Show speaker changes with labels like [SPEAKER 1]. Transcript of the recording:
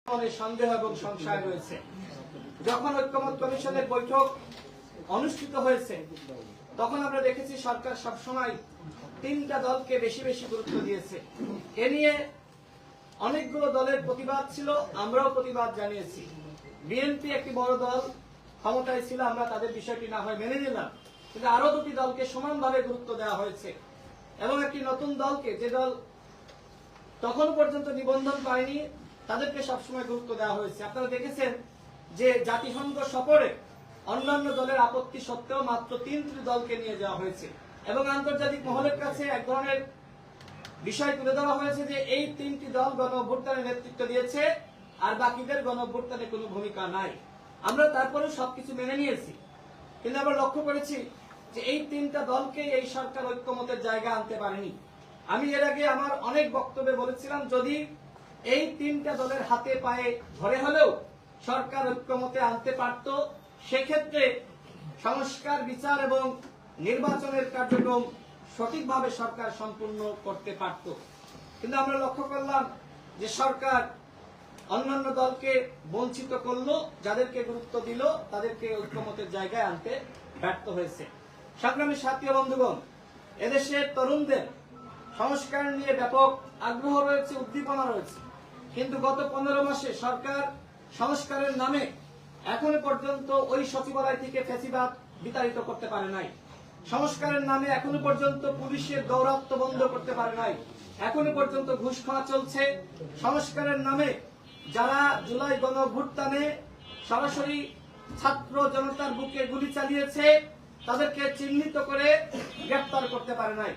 [SPEAKER 1] সন্দেহ এবং সংশয় রয়েছে। যখন ঐক্যমত কমিশনের বৈঠক অনুষ্ঠিত হয়েছে তখন আমরা দেখেছি সরকার সবসময় তিনটা দলকে বেশি বেশি গুরুত্ব দিয়েছে। এ নিয়ে অনেকগুলো দলের প্রতিবাদ ছিল, আমরাও প্রতিবাদ জানিয়েছি। বিএনপি একটি বড় দল, ক্ষমতায় ছিল, আমরা তাদের বিষয়টি না হয় মেনে নিলাম, কিন্তু আরো দুটি দলকে সমানভাবে গুরুত্ব দেওয়া হয়েছে এবং একটি নতুন দলকে, যে দল তখন পর্যন্ত নিবন্ধন পায়নি, তাদেরকে সবসময় গুরুত্ব দেওয়া হয়েছে। আপনারা দেখেছেন যে জাতিসংঘ সফরে অন্যান্য দলের আপত্তি সত্ত্বেও মাত্র 3টি দলকে নিয়ে যাওয়া হয়েছে এবং আন্তর্জাতিক মহলের কাছে এক ধরনের বিষয় তুলে ধরা হয়েছে যে এই 3টি দল গণ অভ্যুত্থানের নেতৃত্ব দিয়েছে আর বাকিদের গণ অভ্যুত্থানে কোনো ভূমিকা নাই। আমরা তারপরেও সবকিছু মেনে নিয়েছি, কিন্তু আমরা লক্ষ্য করেছি যে এই 3টা দলকে এই সরকার ঐক্যমতের জায়গা আনতে পারেনি। আমি এর আগে আমার অনেক বক্তব্যে বলেছিলাম, যদি এই 3টা দলের হাতে পায়ে ধরে হলেও সরকার ঐক্যমতে আনতে পারত, সেক্ষেত্রে সংস্কার, বিচার এবং নির্বাচনের কার্যক্রম সঠিকভাবে সরকার সম্পূর্ণ করতে পারত। কিন্তু আমরা লক্ষ্য করলাম যে সরকার অন্যান্য দলকে বঞ্চিত করলো, যাদেরকে গুরুত্ব দিল তাদেরকে ঐক্যমতের জায়গায় আনতে ব্যর্থ হয়েছে। সংগ্রামী সাথী ও বন্ধুগণ, এদেশের তরুণদের সংস্কার নিয়ে ব্যাপক আগ্রহ রয়েছে, উদ্দীপনা রয়েছে, কিন্তু গত 15 মাসে সরকার সংস্কারের নামে এখনো পর্যন্ত ওই সচিবালয় থেকে ফ্যাসিবাদ বিতাড়িত করতে পারে নাই। সংস্কারের নামে এখনো পর্যন্ত পুলিশের দৌরাত্ম্য বন্ধ করতে পারে নাই। এখনো পর্যন্ত ঘুষ খাওয়া চলছে। সংস্কারের নামে যারা জুলাই গণ অভ্যুত্থানে সরাসরি ছাত্র জনতার বুকে গুলি চালিয়েছে তাদেরকে চিহ্নিত করে গ্রেফতার করতে পারে নাই।